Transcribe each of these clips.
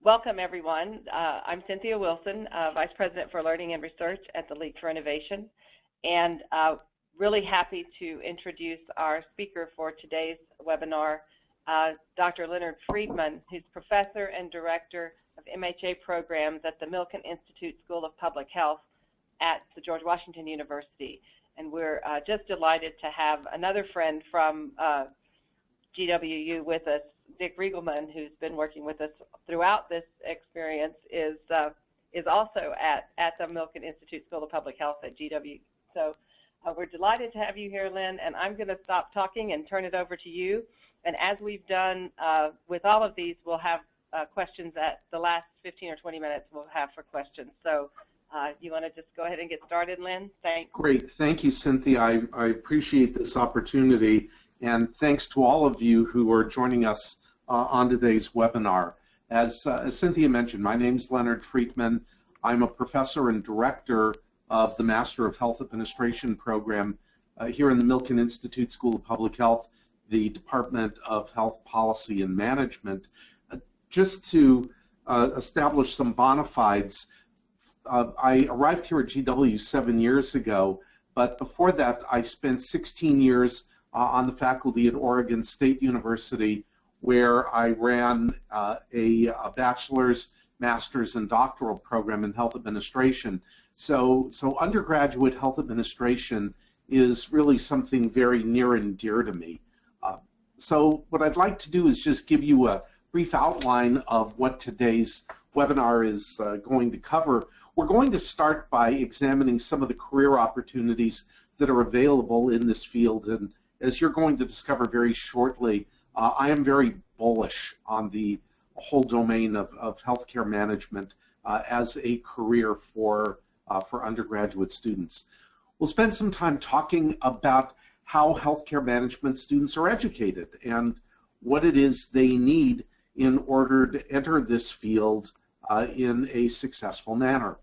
Welcome, everyone. I'm Cynthia Wilson, Vice President for Learning and Research at the League for Innovation, and really happy to introduce our speaker for today's webinar, Dr. Leonard Friedman, who's Professor and Director of MHA Programs at the Milken Institute School of Public Health at the George Washington University. And we're just delighted to have another friend from GWU with us. Dick Riegelman, who's been working with us throughout this experience, is also at the Milken Institute School of Public Health at GW. So we're delighted to have you here, Lynn, and I'm going to stop talking and turn it over to you. And as we've done with all of these, we'll have questions at the last 15 or 20 minutes we'll have for questions. So you want to just go ahead and get started, Lynn? Thanks. Great. Thank you, Cynthia. I appreciate this opportunity. And thanks to all of you who are joining us on today's webinar. As Cynthia mentioned, my name is Leonard Friedman. I'm a professor and director of the Master of Health Administration program here in the Milken Institute School of Public Health, the Department of Health Policy and Management. Just to establish some bona fides, I arrived here at GW 7 years ago, but before that I spent 16 years on the faculty at Oregon State University, where I ran a bachelor's, master's, and doctoral program in health administration. So undergraduate health administration is really something very near and dear to me. So what I'd like to do is just give you a brief outline of what today's webinar is going to cover. We're going to start by examining some of the career opportunities that are available in this field, and as you're going to discover very shortly, I am very bullish on the whole domain of healthcare management as a career for undergraduate students. We'll spend some time talking about how healthcare management students are educated and what it is they need in order to enter this field in a successful manner.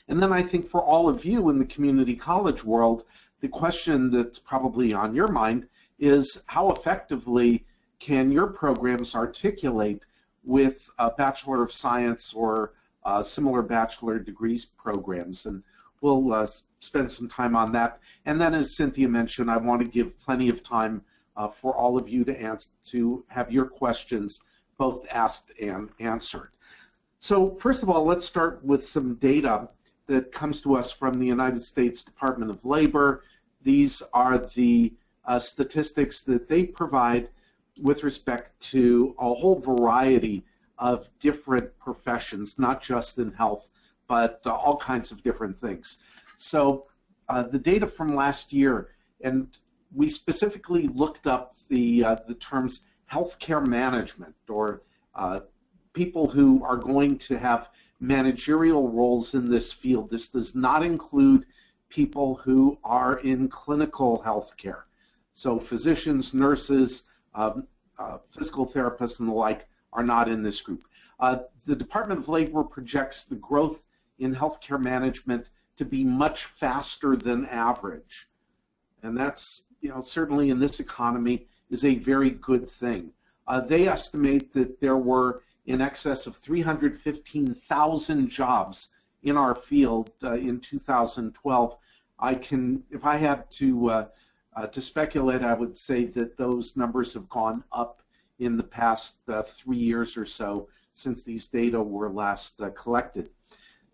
And then I think for all of you in the community college world, the question that's probably on your mind is how effectively can your programs articulate with a Bachelor of Science or similar bachelor degrees programs, and we'll spend some time on that. And then, as Cynthia mentioned, I want to give plenty of time for all of you to have your questions both asked and answered. So first of all, let's start with some data that comes to us from the United States Department of Labor. These are the statistics that they provide with respect to a whole variety of different professions, not just in health, but all kinds of different things. So the data from last year, and we specifically looked up the terms healthcare management, or people who are going to have managerial roles in this field. This does not include people who are in clinical healthcare. So physicians, nurses, physical therapists, and the like are not in this group. The Department of Labor projects the growth in healthcare management to be much faster than average. And that's, certainly in this economy is a very good thing. They estimate that there were in excess of 315,000 jobs in our field in 2012. If I had to speculate, I would say that those numbers have gone up in the past 3 years or so since these data were last collected.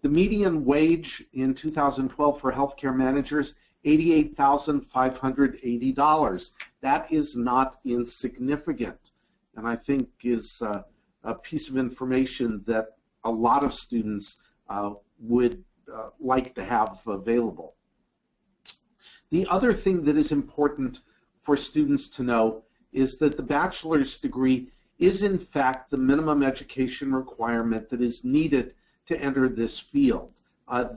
The median wage in 2012 for healthcare managers, $88,580. That is not insignificant, and I think is a piece of information that a lot of students would like to have available. The other thing that is important for students to know is that the bachelor's degree is in fact the minimum education requirement that is needed to enter this field.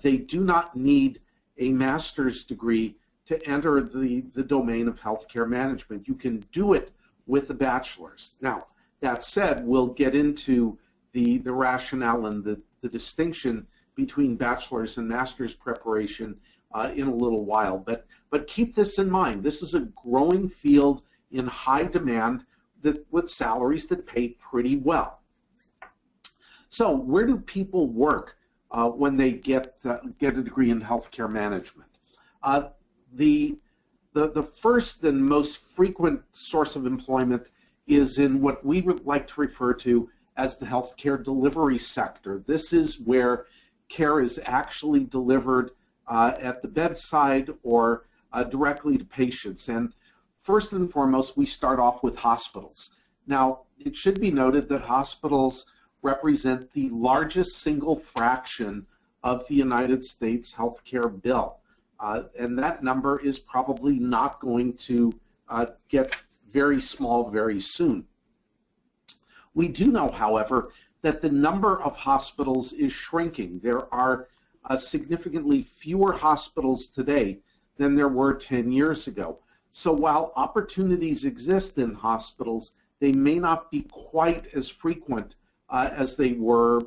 They do not need a master's degree to enter the domain of healthcare management. You can do it with a bachelor's. Now, that said, we'll get into the rationale and the distinction between bachelor's and master's preparation in a little while. But keep this in mind. This is a growing field in high demand with salaries that pay pretty well. So where do people work when they get a degree in healthcare management? The first and most frequent source of employment is in what we would like to refer to as the healthcare delivery sector. This is where care is actually delivered at the bedside or directly to patients. And first and foremost, we start off with hospitals. Now, it should be noted that hospitals represent the largest single fraction of the United States healthcare bill. And that number is probably not going to get very small very soon. We do know, however, that the number of hospitals is shrinking. There are significantly fewer hospitals today than there were 10 years ago. So while opportunities exist in hospitals, they may not be quite as frequent as they were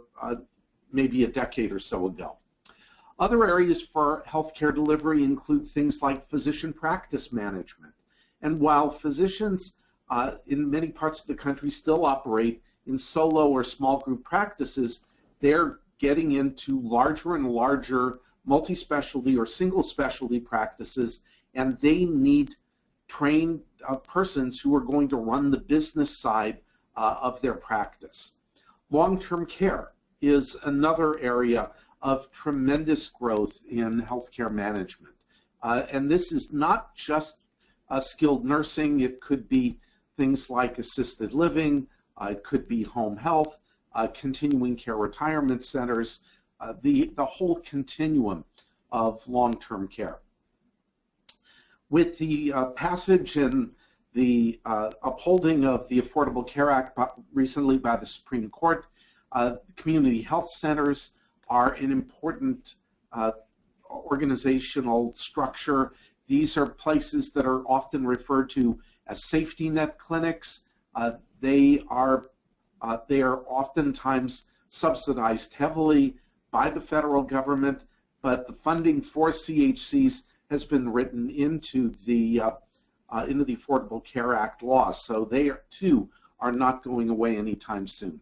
maybe a decade or so ago. Other areas for healthcare delivery include things like physician practice management. And while physicians in many parts of the country still operate in solo or small group practices, they're getting into larger and larger multi-specialty or single specialty practices, and they need trained persons who are going to run the business side of their practice. Long-term care is another area of tremendous growth in healthcare management. And this is not just skilled nursing. It could be things like assisted living, it could be home health, continuing care retirement centers, the whole continuum of long-term care. With the passage and the upholding of the Affordable Care Act recently by the Supreme Court, community health centers are an important organizational structure. These are places that are often referred to as safety net clinics. They are oftentimes subsidized heavily by the federal government, but the funding for CHCs has been written into the Affordable Care Act law, so they too are not going away anytime soon.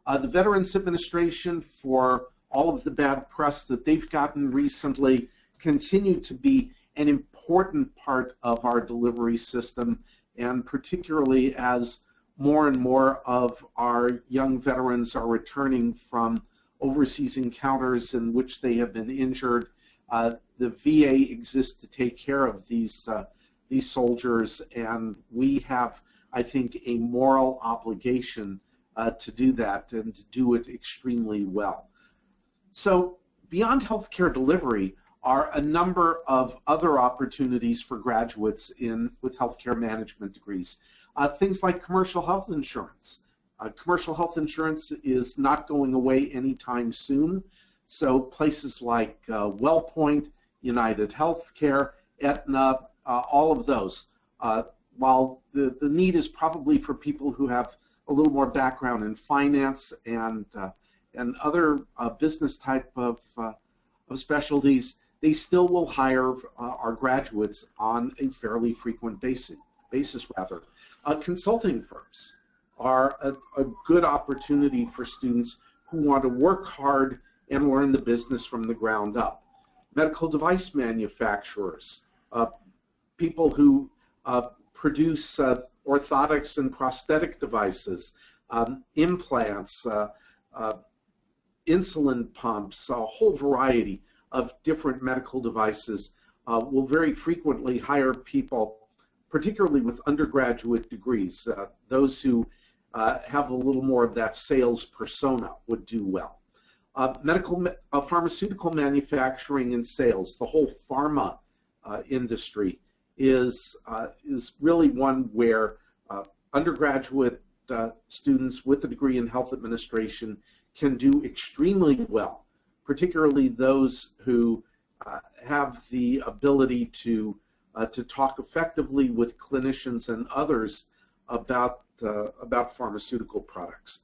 The Veterans Administration, for all of the bad press that they've gotten recently, continue to be an important part of our delivery system, and particularly as more and more of our young veterans are returning from overseas encounters in which they have been injured. The VA exists to take care of these soldiers, and we have, I think, a moral obligation to do that and to do it extremely well. So beyond healthcare delivery are a number of other opportunities for graduates with healthcare management degrees. Things like commercial health insurance. Commercial health insurance is not going away anytime soon, so places like WellPoint, United Healthcare, Aetna, all of those. While the need is probably for people who have a little more background in finance and other business type of specialties, they still will hire our graduates on a fairly frequent basis. Consulting firms are a good opportunity for students who want to work hard and learn the business from the ground up. Medical device manufacturers, people who produce orthotics and prosthetic devices, implants, insulin pumps, a whole variety of different medical devices will very frequently hire people, particularly with undergraduate degrees. Those who have a little more of that sales persona would do well. Pharmaceutical manufacturing and sales, the whole pharma industry is really one where undergraduate students with a degree in health administration can do extremely well, particularly those who have the ability to talk effectively with clinicians and others about pharmaceutical products.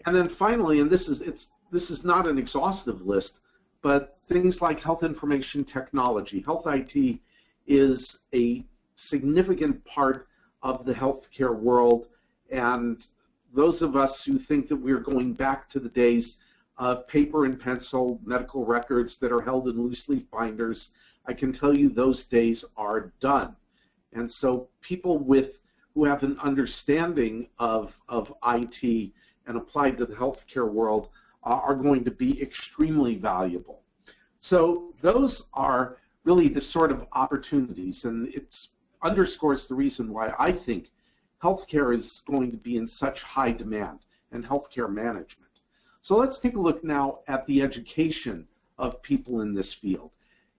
And then finally, and this is not an exhaustive list, but things like health information technology. Health IT is a significant part of the healthcare world, and those of us who think that we're going back to the days of paper and pencil medical records that are held in loose leaf binders, I can tell you those days are done. And so people who have an understanding of IT and applied to the healthcare world are going to be extremely valuable. So those are really the sort of opportunities, and it underscores the reason why I think healthcare is going to be in such high demand, and healthcare management. So let's take a look now at the education of people in this field.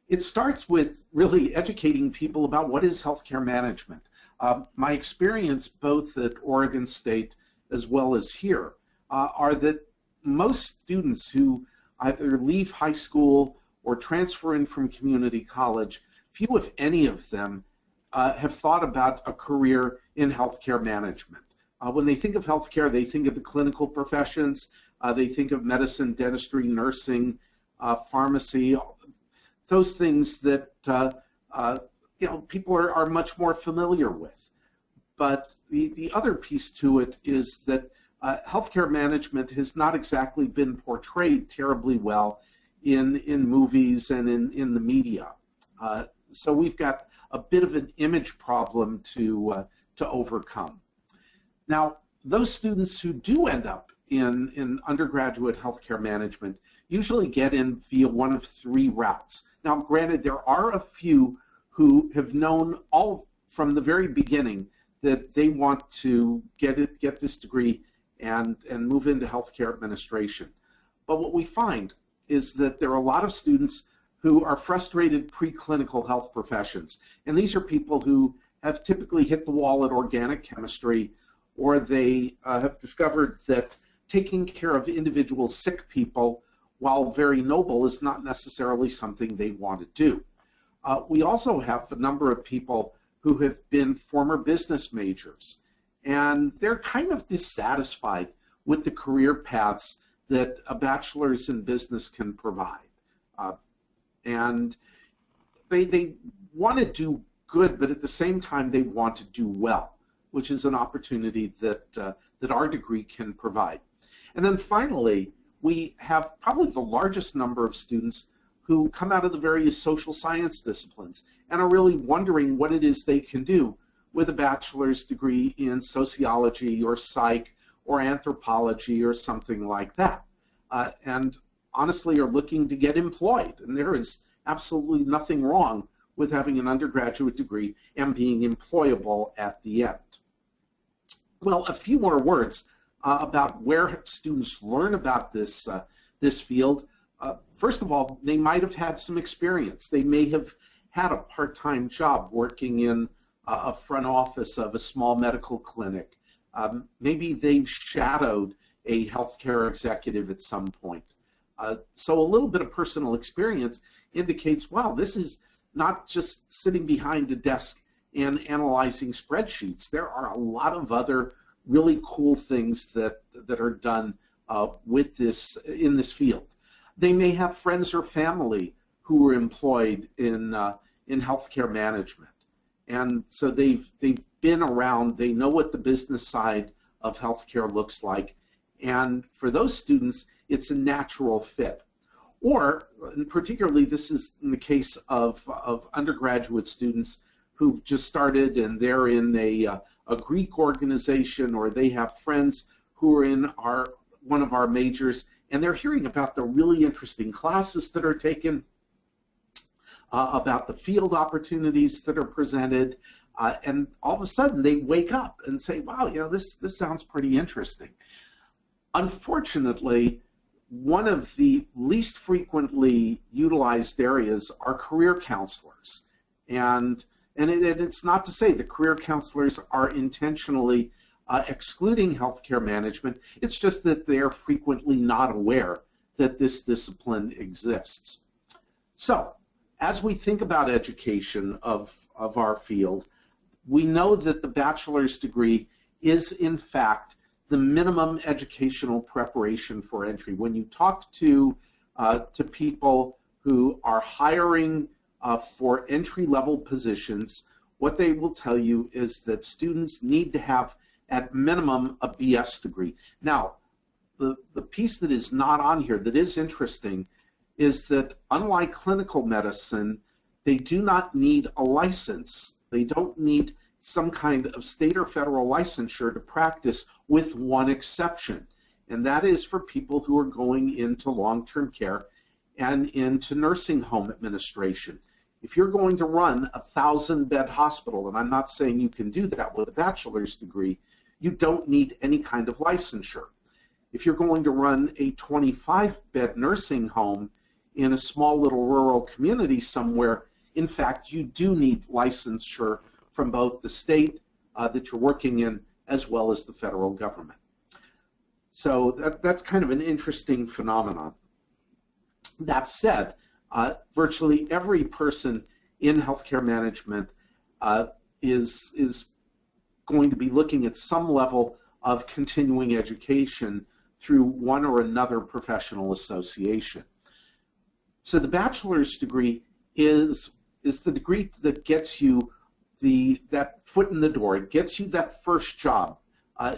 It starts with really educating people about what is healthcare management. My experience both at Oregon State as well as here are that most students who either leave high school or transfer in from community college, few if any of them have thought about a career in healthcare management. When they think of healthcare, they think of the clinical professions, they think of medicine, dentistry, nursing, pharmacy, those things that people are much more familiar with. But the other piece to it is that healthcare management has not exactly been portrayed terribly well in movies and in the media. So we've got a bit of an image problem to overcome. Now, those students who do end up in undergraduate healthcare management usually get in via one of three routes. Now, granted, there are a few who have known all from the very beginning that they want to get this degree and move into healthcare administration. But what we find is that there are a lot of students who are frustrated preclinical health professions. And these are people who have typically hit the wall at organic chemistry, or they have discovered that taking care of individual sick people, while very noble, is not necessarily something they want to do. We also have a number of people who have been former business majors, and they're kind of dissatisfied with the career paths that a bachelor's in business can provide. And they want to do good, but at the same time they want to do well, which is an opportunity that our degree can provide. And then finally, we have probably the largest number of students who come out of the various social science disciplines and are really wondering what it is they can do with a bachelor's degree in sociology or psych or anthropology or something like that. And honestly are looking to get employed. And there is absolutely nothing wrong with having an undergraduate degree and being employable at the end. Well, a few more words about where students learn about this field. First of all, they might have had some experience. They may have had a part-time job working in a front office of a small medical clinic. Maybe they've shadowed a healthcare executive at some point. So a little bit of personal experience indicates, wow, this is not just sitting behind a desk and analyzing spreadsheets. There are a lot of other really cool things that are done with this in this field. They may have friends or family who are employed in healthcare management, and so they've been around. They know what the business side of healthcare looks like, and for those students, it's a natural fit. Or, and particularly this is in the case of undergraduate students who've just started and they're in a Greek organization, or they have friends who are in one of our majors, and they're hearing about the really interesting classes that are taken, about the field opportunities that are presented, and all of a sudden they wake up and say, wow, this sounds pretty interesting. Unfortunately, one of the least frequently utilized areas are career counselors. And it's not to say that career counselors are intentionally excluding healthcare management. It's just that they're frequently not aware that this discipline exists. So, as we think about education of our field, we know that the bachelor's degree is, in fact, the minimum educational preparation for entry. When you talk to people who are hiring for entry-level positions, what they will tell you is that students need to have at minimum a BS degree. Now, the piece that is not on here that is interesting is that unlike clinical medicine, they do not need a license. They don't need some kind of state or federal licensure to practice, with one exception, and that is for people who are going into long-term care and into nursing home administration. If you're going to run a 1,000-bed hospital, and I'm not saying you can do that with a bachelor's degree, you don't need any kind of licensure. If you're going to run a 25-bed nursing home in a small little rural community somewhere, in fact, you do need licensure from both the state that you're working in as well as the federal government. So that's kind of an interesting phenomenon. That said, virtually every person in healthcare management is going to be looking at some level of continuing education through one or another professional association. So the bachelor's degree is the degree that gets you that foot in the door. It gets you that first job.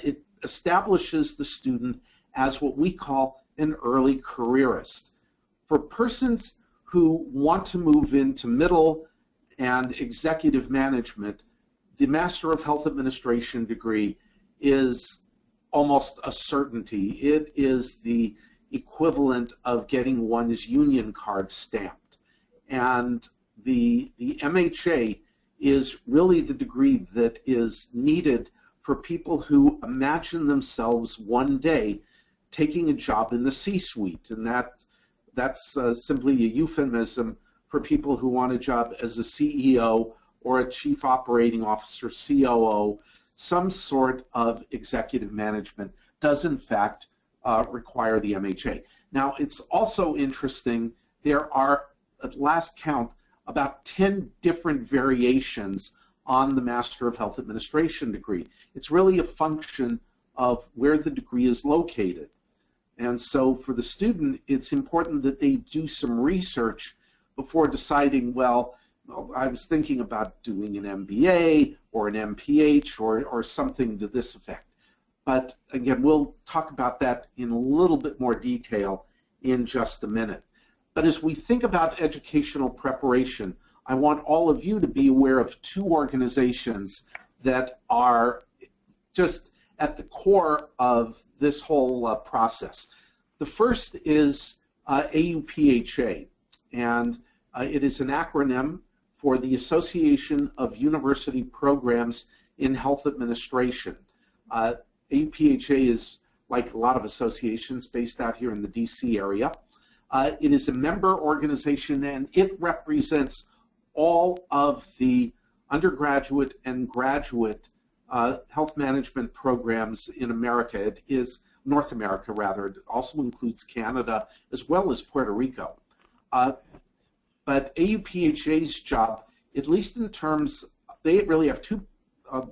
It establishes the student as what we call an early careerist. For persons who want to move into middle and executive management, the Master of Health Administration degree is almost a certainty. It is the equivalent of getting one's union card stamped. And the MHA is really the degree that is needed for people who imagine themselves one day taking a job in the C-suite, and that's simply a euphemism for people who want a job as a CEO or a chief operating officer, COO. Some sort of executive management does in fact require the MHA. Now, it's also interesting, there are, at last count, about 10 different variations on the Master of Health Administration degree. It's really a function of where the degree is located. And so for the student, it's important that they do some research before deciding, well, I was thinking about doing an MBA or an MPH or something to this effect. But again, we'll talk about that in a little bit more detail in just a minute. But as we think about educational preparation, I want all of you to be aware of two organizations that are just at the core of this whole process. The first is AUPHA, and it is an acronym for the Association of University Programs in Health Administration. AUPHA is like a lot of associations based out here in the DC area. It is a member organization, and it represents all of the undergraduate and graduate health management programs in America. It is North America, rather. It also includes Canada as well as Puerto Rico. But AUPHA's job, at least in terms, they really have two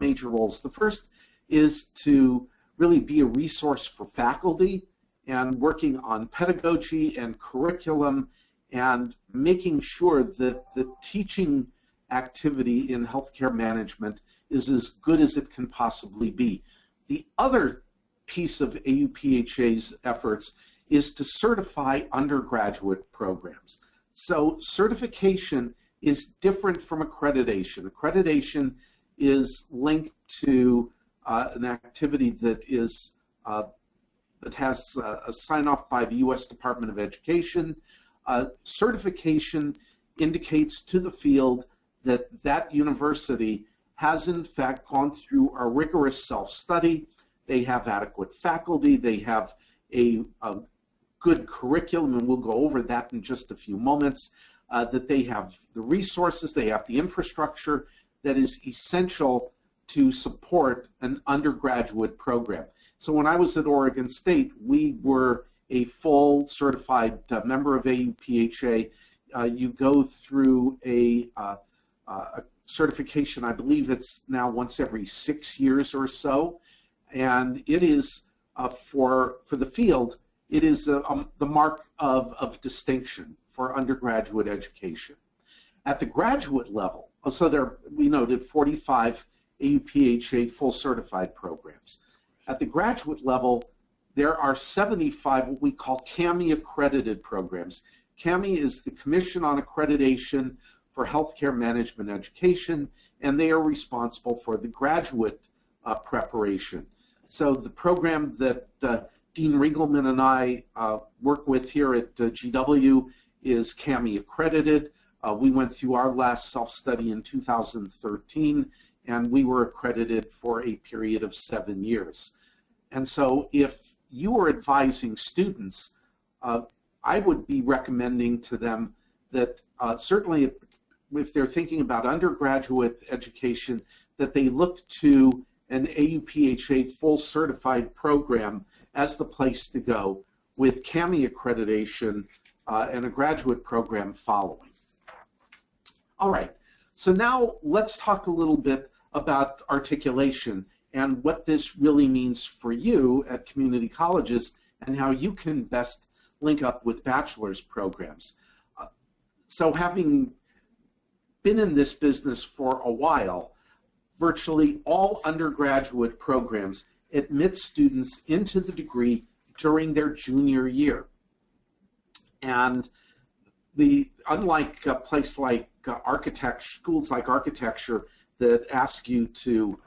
major roles. The first is to really be a resource for faculty and working on pedagogy and curriculum and making sure that the teaching activity in healthcare management is as good as it can possibly be. The other piece of AUPHA's efforts is to certify undergraduate programs. So certification is different from accreditation. Accreditation is linked to an activity that is that has a sign-off by the US Department of Education. Certification indicates to the field that that university has in fact gone through a rigorous self-study. They have adequate faculty, they have a good curriculum, and we'll go over that in just a few moments, that they have the resources, they have the infrastructure that is essential to support an undergraduate program. So when I was at Oregon State, we were a full certified member of AUPHA. You go through a certification, I believe it's now once every 6 years or so, and it is for the field, it is the mark of distinction for undergraduate education. At the graduate level, so there we noted 45 AUPHA full certified programs. At the graduate level, there are 75 what we call CAHME accredited programs. CAHME is the Commission on Accreditation for Healthcare Management Education, and they are responsible for the graduate preparation. So the program that Dean Riegelman and I work with here at GW is CAHME accredited. We went through our last self-study in 2013, and we were accredited for a period of 7 years. And so if you are advising students, I would be recommending to them that certainly if they're thinking about undergraduate education, that they look to an AUPHA full certified program as the place to go, with CAHME accreditation and a graduate program following. All right, so now let's talk a little bit about articulation and what this really means for you at community colleges and how you can best link up with bachelor's programs. So having been in this business for a while, virtually all undergraduate programs admit students into the degree during their junior year. And unlike a place like architecture, schools like architecture that ask you to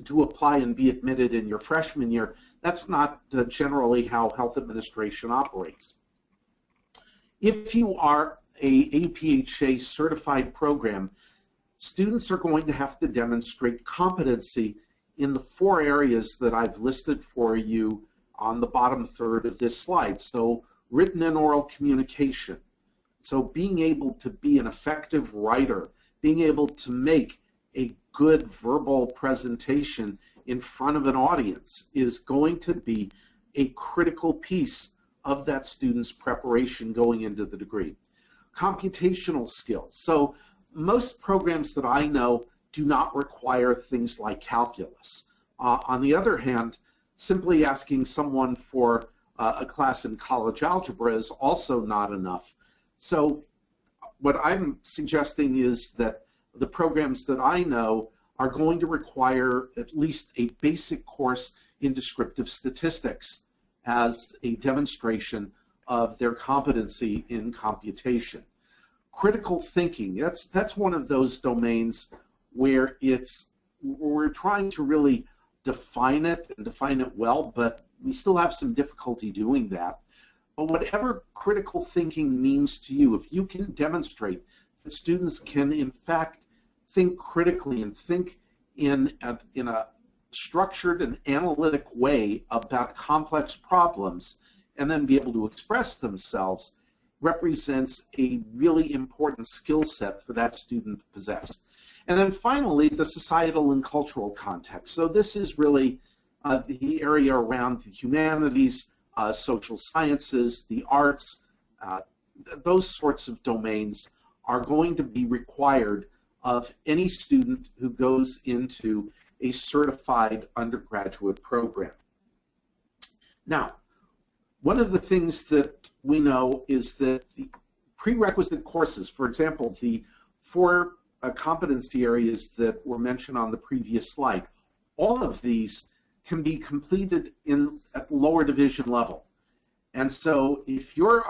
apply and be admitted in your freshman year, that's not generally how health administration operates. If you are a AUPHA certified program, students are going to have to demonstrate competency in the 4 areas that I've listed for you on the bottom third of this slide. So written and oral communication. So being able to be an effective writer, being able to make a good verbal presentation in front of an audience is going to be a critical piece of that student's preparation going into the degree. Computational skills. So most programs that I know do not require things like calculus. On the other hand, simply asking someone for a class in college algebra is also not enough. So what I'm suggesting is that the programs that I know are going to require at least a basic course in descriptive statistics as a demonstration of their competency in computation. Critical thinking, that's one of those domains where we're trying to really define it and define it well, but we still have some difficulty doing that. But whatever critical thinking means to you, if you can demonstrate that students can in fact think critically and think in a structured and analytic way about complex problems and then be able to express themselves, represents a really important skill set for that student to possess. And then finally, the societal and cultural context. So this is really the area around the humanities, social sciences, the arts. Those sorts of domains are going to be required of any student who goes into a certified undergraduate program. Now, one of the things that we know is that the prerequisite courses, for example, the 4 competency areas that were mentioned on the previous slide, all of these can be completed at the lower division level. And so if your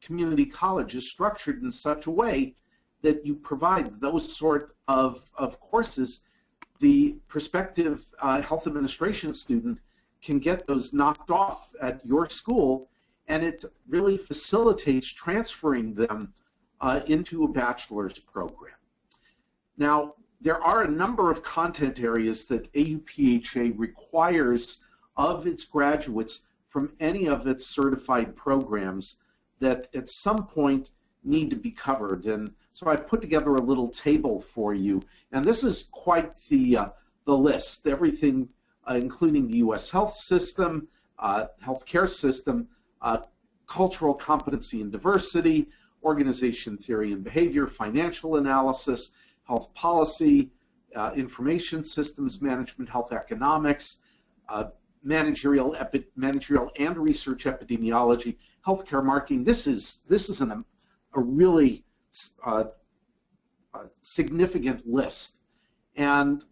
community college is structured in such a way that you provide those sort of courses, the prospective health administration student can get those knocked off at your school, and it really facilitates transferring them into a bachelor's program. Now, there are a number of content areas that AUPHA requires of its graduates from any of its certified programs that at some point need to be covered. And so I put together a little table for you, and this is quite the list. Everything, including the US health system, healthcare system, cultural competency and diversity, organization theory and behavior, financial analysis, health policy, information systems management, health economics, managerial and research epidemiology, healthcare marketing. This is a really significant list. And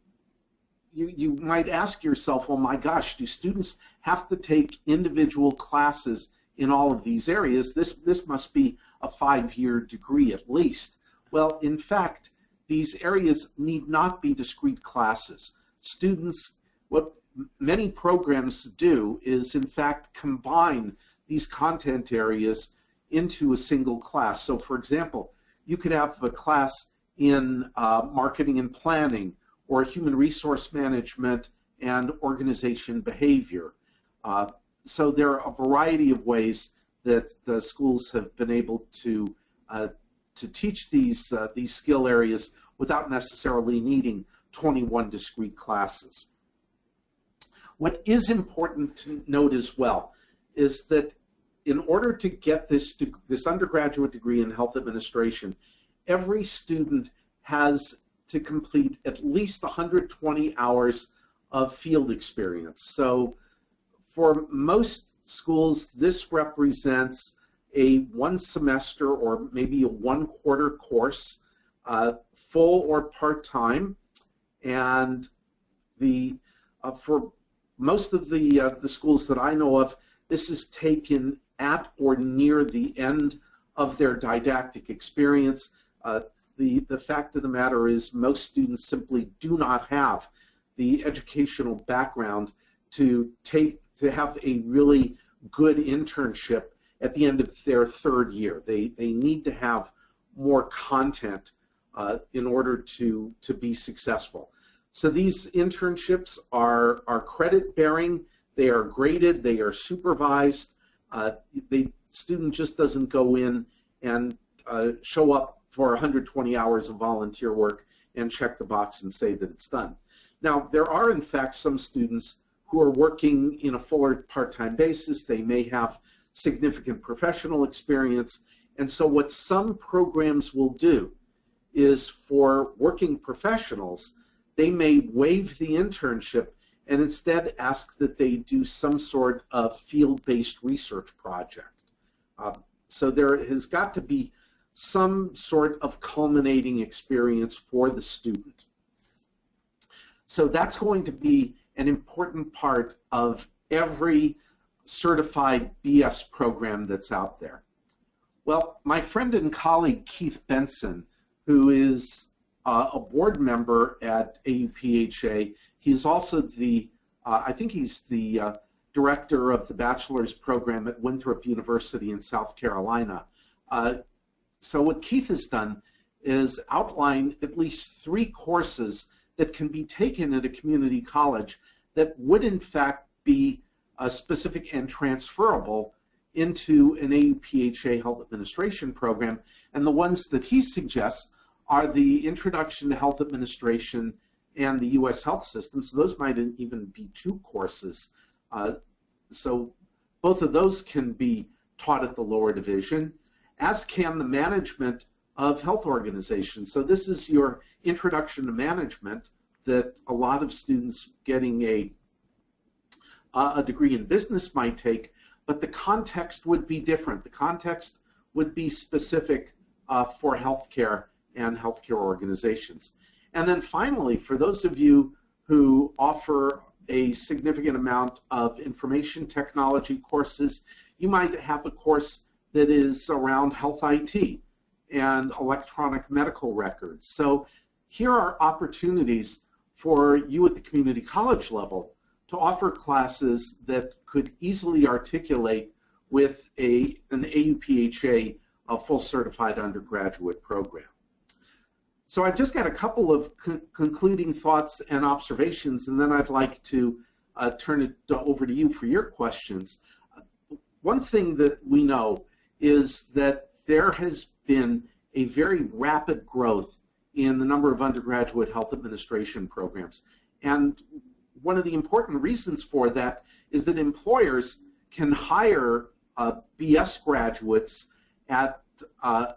you might ask yourself, well, my gosh, do students have to take individual classes in all of these areas? This must be a 5-year degree at least. Well, in fact, these areas need not be discrete classes. Students, what many programs do is, in fact, combine these content areas into a single class. So, for example, you could have a class in marketing and planning, or human resource management and organization behavior. So there are a variety of ways that the schools have been able to teach these skill areas without necessarily needing 21 discrete classes. What is important to note as well is that in order to get this undergraduate degree in health administration, every student has to complete at least 120 hours of field experience. So for most schools, this represents a 1 semester or maybe a 1/4 course, full or part-time, and for most of the schools that I know of, this is taken at or near the end of their didactic experience. The fact of the matter is most students simply do not have the educational background to have a really good internship at the end of their 3rd year. They need to have more content in order to be successful. So these internships are credit bearing, they are graded, they are supervised. The student just doesn't go in and show up for 120 hours of volunteer work and check the box and say that it's done. Now, there are in fact some students who are working in a full or part-time basis. They may have significant professional experience, and so what some programs will do is for working professionals, they may waive the internship and instead ask that they do some sort of field-based research project. So there has got to be some sort of culminating experience for the student. So that's going to be an important part of every certified BS program that's out there. Well, my friend and colleague Keith Benson, who is a board member at AUPHA, he's also the, I think he's the director of the bachelor's program at Winthrop University in South Carolina. So what Keith has done is outline at least 3 courses that can be taken at a community college that would in fact be specific and transferable into an AUPHA health administration program. And the ones that he suggests are the Introduction to Health Administration and the US Health System. So those might even be 2 courses. So both of those can be taught at the lower division, as can the management of health organizations. So this is your introduction to management that a lot of students getting a degree in business might take, but the context would be different. The context would be specific for healthcare and healthcare organizations. And then finally, for those of you who offer a significant amount of information technology courses, you might have a course that is around health IT and electronic medical records. So here are opportunities for you at the community college level to offer classes that could easily articulate with an AUPHA full certified undergraduate program. So I've just got a couple of concluding thoughts and observations, and then I'd like to turn it over to you for your questions. One thing that we know is that there has been a very rapid growth in the number of undergraduate health administration programs. And one of the important reasons for that is that employers can hire BS graduates at a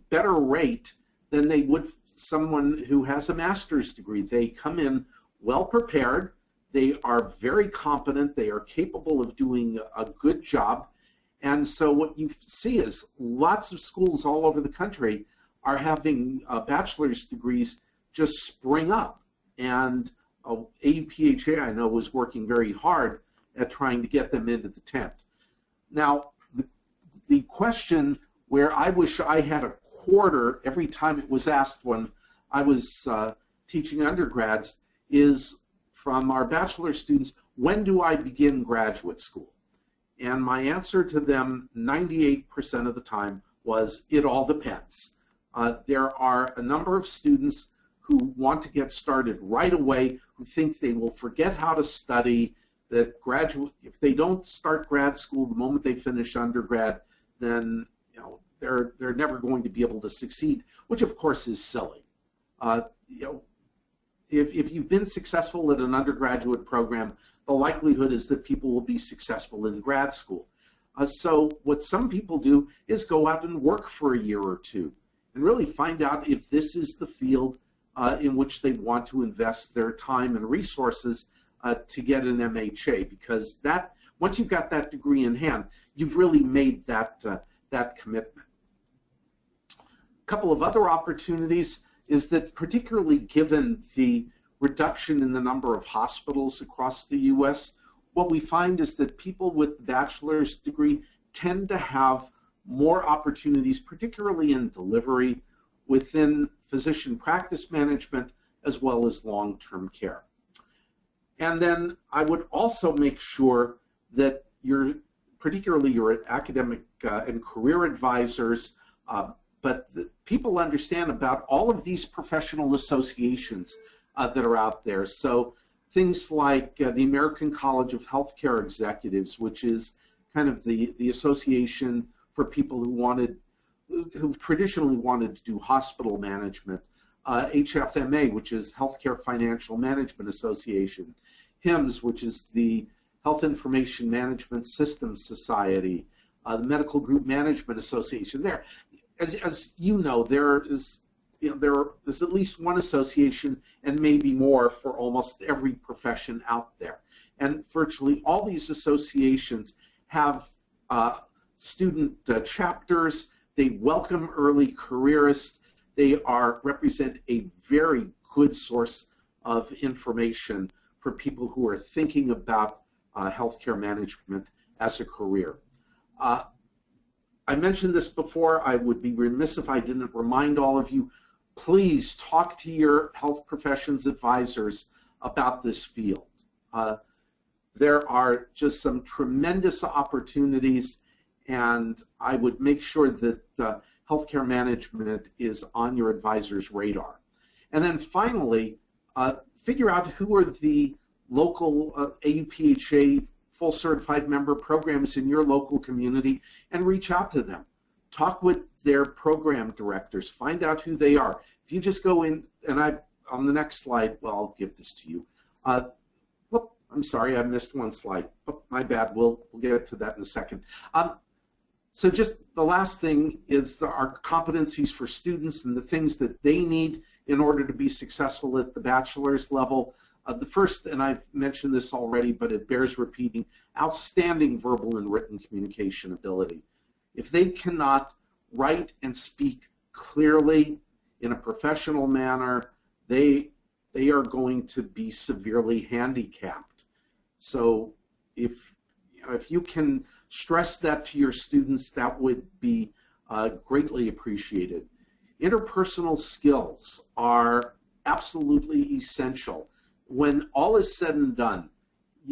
better rate than they would someone who has a master's degree. They come in well prepared, they are very competent, they are capable of doing a good job, and so what you see is lots of schools all over the country are having bachelor's degrees just spring up. And AUPHA, I know, was working very hard at trying to get them into the tent. Now, the question where I wish I had a quarter every time it was asked when I was teaching undergrads is from our bachelor students, when do I begin graduate school? And my answer to them 98% of the time was, it all depends. There are a number of students who want to get started right away, who think they will forget how to study, that if they don't start grad school the moment they finish undergrad, then they're never going to be able to succeed, which of course is silly. If you've been successful at an undergraduate program, the likelihood is that people will be successful in grad school. So what some people do is go out and work for a year or two and really find out if this is the field in which they want to invest their time and resources to get an MHA, because once you've got that degree in hand, you've really made that commitment. A couple of other opportunities is that, particularly given the reduction in the number of hospitals across the U.S., what we find is that people with bachelor's degree tend to have more opportunities, particularly in delivery, within physician practice management as well as long-term care. And then I would also make sure that particularly your academic and career advisors, but people understand about all of these professional associations that are out there. So things like the American College of Healthcare Executives, which is kind of the association for people who traditionally wanted to do hospital management, HFMA, which is Healthcare Financial Management Association, HIMSS, which is the Health Information Management Systems Society, the Medical Group Management Association. There, as you know, there is at least one association and maybe more for almost every profession out there. And virtually all these associations have student chapters. They welcome early careerists. They represent a very good source of information for people who are thinking about healthcare management as a career. I mentioned this before. I would be remiss if I didn't remind all of you, please talk to your health professions advisors about this field. There are just some tremendous opportunities, and I would make sure that healthcare management is on your advisor's radar. And then finally, figure out who are the local AUPHA full certified member programs in your local community and reach out to them. Talk with their program directors. Find out who they are. If you just go in, and on the next slide, well, I'll give this to you. Whoop, I'm sorry, I missed one slide. Oh, my bad. We'll get to that in a second. So just the last thing is our competencies for students and the things that they need in order to be successful at the bachelor's level. The first, and I've mentioned this already, but it bears repeating, outstanding verbal and written communication ability. If they cannot write and speak clearly in a professional manner, they are going to be severely handicapped. So if you can stress that to your students, that would be greatly appreciated. Interpersonal skills are absolutely essential. When all is said and done,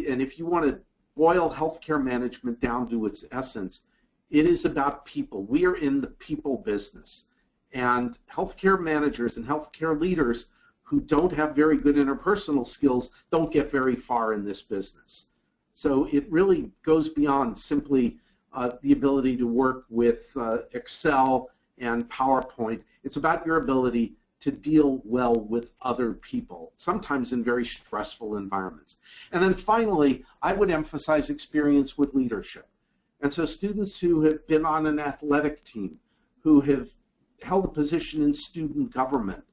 and if you want to boil healthcare management down to its essence, it is about people. We are in the people business. And healthcare managers and healthcare leaders who don't have very good interpersonal skills don't get very far in this business. So it really goes beyond simply the ability to work with Excel and PowerPoint. It's about your ability to deal well with other people, sometimes in very stressful environments. And then finally, I would emphasize experience with leadership. And so students who have been on an athletic team, who have held a position in student government,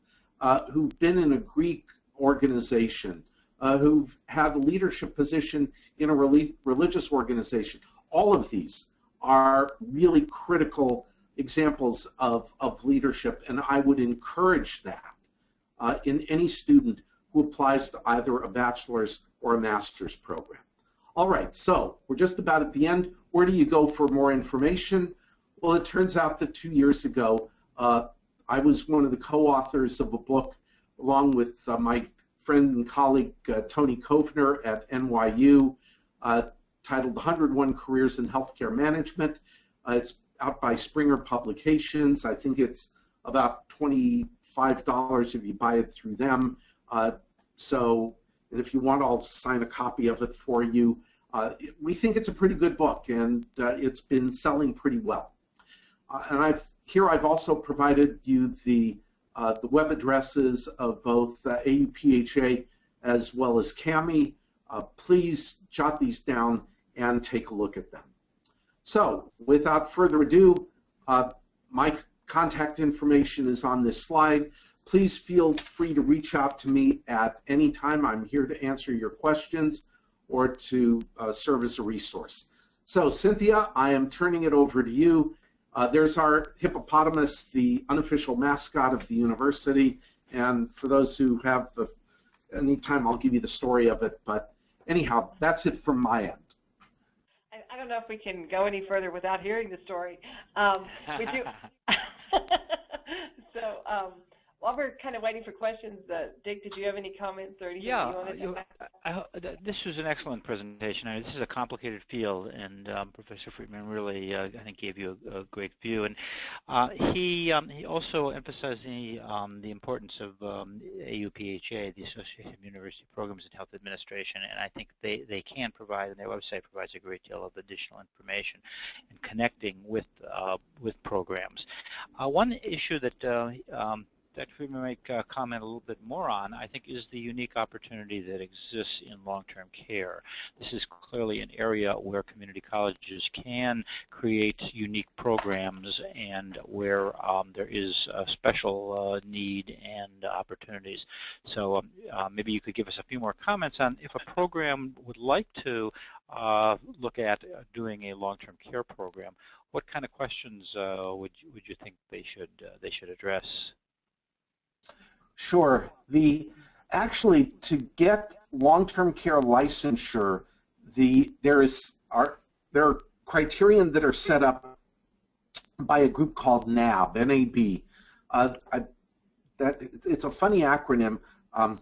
who've been in a Greek organization, who've had a leadership position in a religious organization, all of these are really critical examples of leadership, and I would encourage that in any student who applies to either a bachelor's or a master's program. All right, so we're just about at the end. Where do you go for more information? Well, it turns out that 2 years ago, I was one of the co-authors of a book along with my friend and colleague Tony Kovner at NYU titled 101 Careers in Healthcare Management. It's out by Springer Publications. I think it's about $25 if you buy it through them. And if you want, I'll sign a copy of it for you. We think it's a pretty good book, and it's been selling pretty well. And I've also provided you the web addresses of both AUPHA as well as CAHME. Please jot these down and take a look at them. So without further ado, my contact information is on this slide. Please feel free to reach out to me at any time. I'm here to answer your questions or to serve as a resource. So Cynthia, I am turning it over to you. There's our hippopotamus, the unofficial mascot of the university. And for those who have any time, I'll give you the story of it. But anyhow, that's it from my end. I don't know if we can go any further without hearing the story. We do. So while we're kind of waiting for questions, Dick, did you have any comments or anything you wanted to this was an excellent presentation. I mean, this is a complicated field, and Professor Friedman really, I think, gave you a great view. And he also emphasized the importance of AUPHA, the Association of University Programs in Health Administration, and I think they can provide, and their website provides a great deal of additional information in connecting with programs. One issue that Dr. Friedman might comment a little bit more on, I think, is the unique opportunity that exists in long-term care. This is clearly an area where community colleges can create unique programs and where there is a special need and opportunities. So maybe you could give us a few more comments on if a program would like to look at doing a long-term care program, what kind of questions would you think they should address? Sure. Actually, to get long-term care licensure, there are criterion that are set up by a group called NAB, N-A-B. It's a funny acronym. I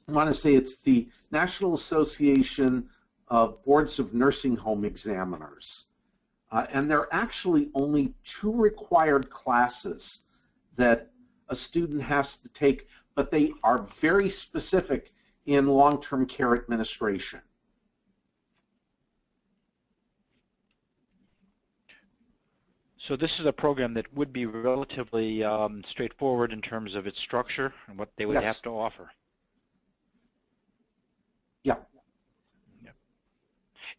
want to say it's the National Association of Boards of Nursing Home Examiners. And there are actually only 2 required classes that a student has to take, but they are very specific in long-term care administration. So this is a program that would be relatively straightforward in terms of its structure and what they would Yes. have to offer. Yeah.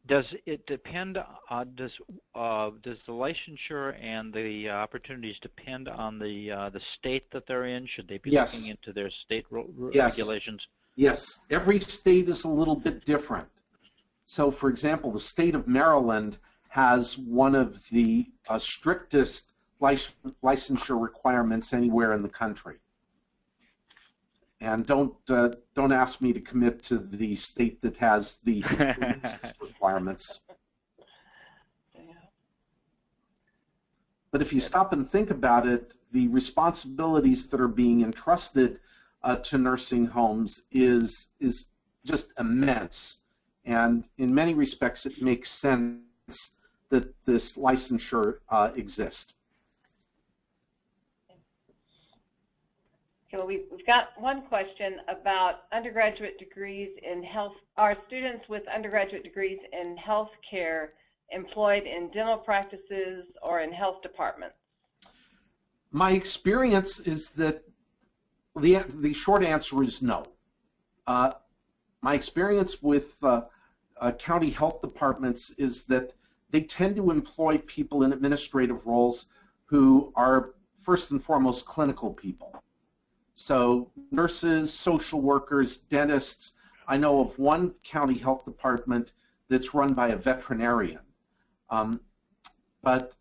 Does it depend on, does the licensure and the opportunities depend on the state that they're in? Should they be Yes. looking into their state Yes. regulations? Yes. Every state is a little bit different. So, for example, the state of Maryland has one of the strictest licensure requirements anywhere in the country. And don't ask me to commit to the state that has the requirements. But if you stop and think about it, the responsibilities that are being entrusted to nursing homes is just immense. And in many respects, it makes sense that this licensure exists. Okay, well, we've got one question about undergraduate degrees in health. Are students with undergraduate degrees in health care employed in dental practices or in health departments? My experience is that the short answer is no. My experience with county health departments is that they tend to employ people in administrative roles who are first and foremost clinical people. So nurses, social workers, dentists. I know of one county health department that's run by a veterinarian. But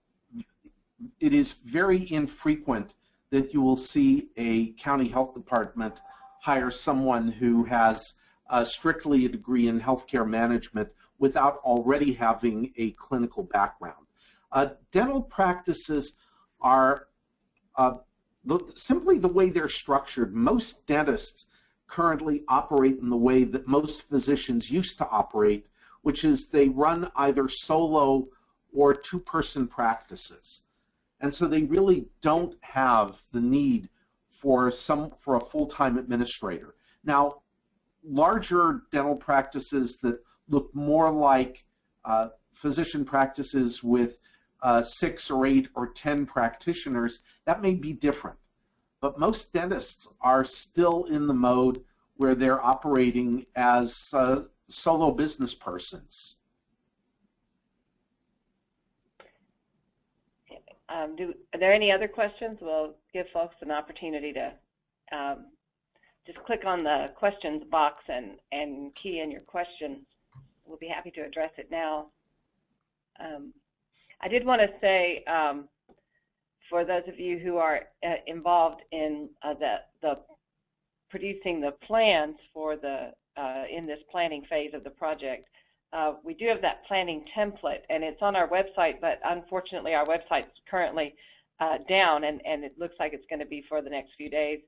it is very infrequent that you will see a county health department hire someone who has strictly a degree in healthcare management without already having a clinical background. Dental practices are simply the way they're structured. Most dentists currently operate in the way that most physicians used to operate, which is they run either solo or two-person practices. And so they really don't have the need for a full-time administrator. Now, larger dental practices that look more like physician practices with 6 or 8 or 10 practitioners, that may be different. But most dentists are still in the mode where they're operating as solo business persons. Are there any other questions? We'll give folks an opportunity to just click on the questions box and key in your question. We'll be happy to address it now. I did want to say, for those of you who are involved in the producing the plans for the in this planning phase of the project, we do have that planning template, and it's on our website, but unfortunately our website's currently down, and it looks like it's going to be for the next few days.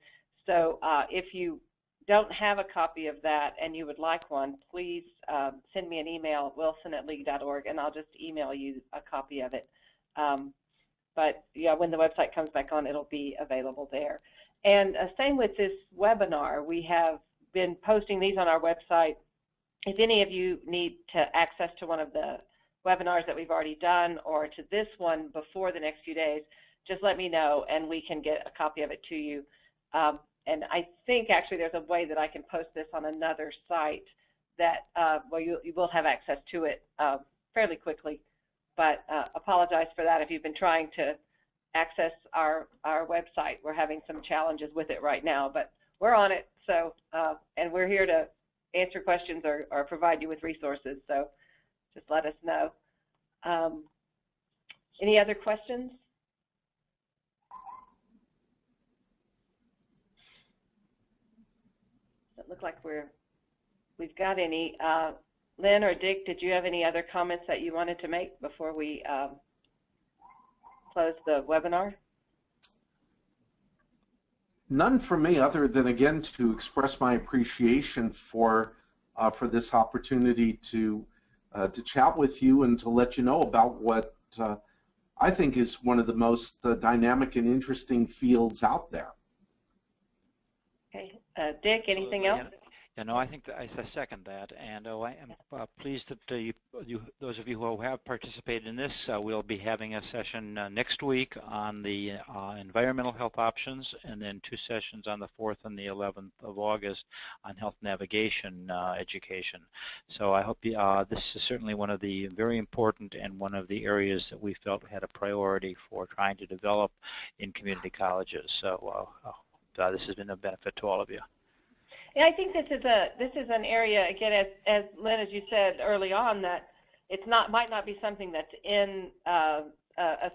So if you don't have a copy of that and you would like one, please send me an email, wilson@league.org, and I'll just email you a copy of it. But yeah, when the website comes back on, it'll be available there. And same with this webinar. We have been posting these on our website. If any of you need to access to one of the webinars that we've already done or to this one before the next few days, just let me know and we can get a copy of it to you. And I think actually there's a way that I can post this on another site that well, you will have access to it fairly quickly. But apologize for that if you've been trying to access our website. We're having some challenges with it right now, but we're on it. So and we're here to answer questions or provide you with resources. So just let us know. Any other questions? Doesn't look like we've got any. Lynn or Dick, did you have any other comments that you wanted to make before we close the webinar? None for me, other than again to express my appreciation for this opportunity to chat with you and to let you know about what I think is one of the most dynamic and interesting fields out there. Okay, Dick, anything else? Yeah, no, I think I second that, and I am pleased that those of you who have participated in this, we'll be having a session next week on the environmental health options, and then 2 sessions on the 4th and the 11th of August on health navigation education. So I hope this is certainly one of the very important and one of the areas that we felt had a priority for trying to develop in community colleges. So this has been a benefit to all of you. Yeah, I think this is an area, again, as Lynn, as you said early on, that it's might not be something that's in a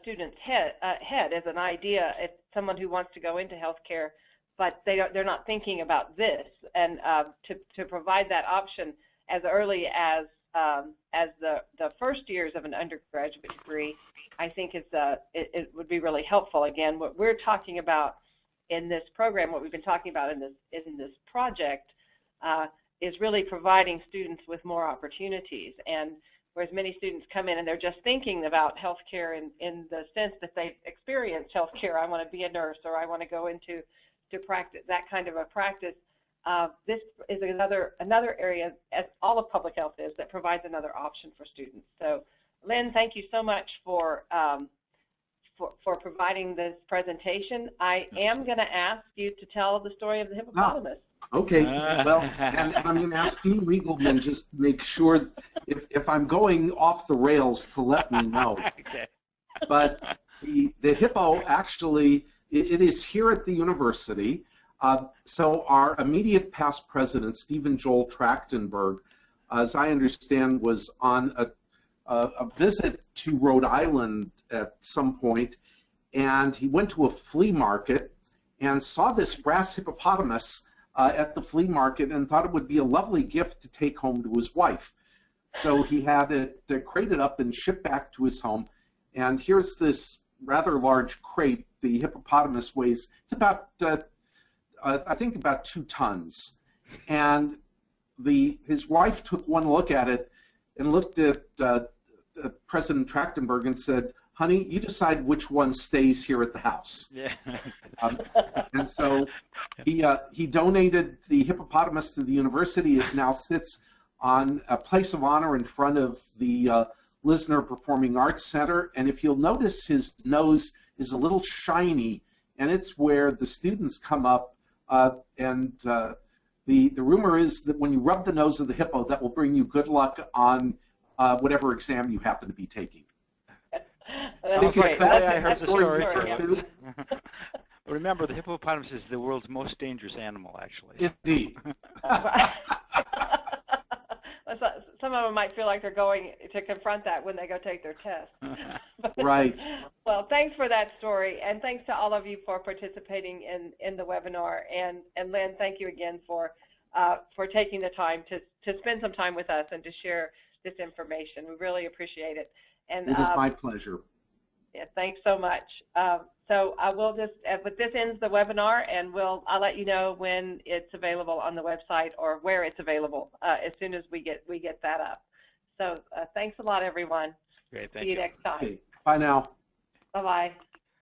student's head as an idea. It's someone who wants to go into healthcare, but they're not thinking about this, and to provide that option as early as the first years of an undergraduate degree, I think it would be really helpful. Again, what we're talking about in this program, what we've been talking about in this project, is really providing students with more opportunities. And whereas many students come in and they're just thinking about healthcare in the sense that they've experienced healthcare, I want to be a nurse or I want to go into practice, that kind of a practice. This is another area, as all of public health is, that provides another option for students. So, Lynn, thank you so much for providing this presentation. I am going to ask you to tell the story of the hippopotamus. Okay, well, and I'm going to ask Dean Riegelman just to make sure if I'm going off the rails to let me know. Okay. But the hippo actually, it is here at the university. So our immediate past president, Stephen Joel Trachtenberg, as I understand, was on a visit to Rhode Island at some point, and he went to a flea market and saw this brass hippopotamus at the flea market and thought it would be a lovely gift to take home to his wife. So he had it crated up and shipped back to his home. And here's this rather large crate. The hippopotamus weighs, it's about, I think about 2 tons. And his wife took one look at it and looked at President Trachtenberg and said, "Honey, you decide which one stays here at the house." Yeah. And so he donated the hippopotamus to the university. It now sits on a place of honor in front of the Lisner Performing Arts Center. And if you'll notice, his nose is a little shiny, and it's where the students come up. The rumor is that when you rub the nose of the hippo, that will bring you good luck on whatever exam you happen to be taking. That's great. I heard the story. Story. Remember, the hippopotamus is the world's most dangerous animal, actually. Indeed. Some of them might feel like they're going to confront that when they go take their test. Right. Well, thanks for that story, and thanks to all of you for participating in the webinar. And Lynn, thank you again for taking the time to spend some time with us and to share this information. We really appreciate it. And it is my pleasure. Yeah, thanks so much. So I will just, but this ends the webinar, and I'll let you know when it's available on the website or where it's available as soon as we get that up. So thanks a lot, everyone. Great, thank See you next time. Okay. Bye now. Bye-bye.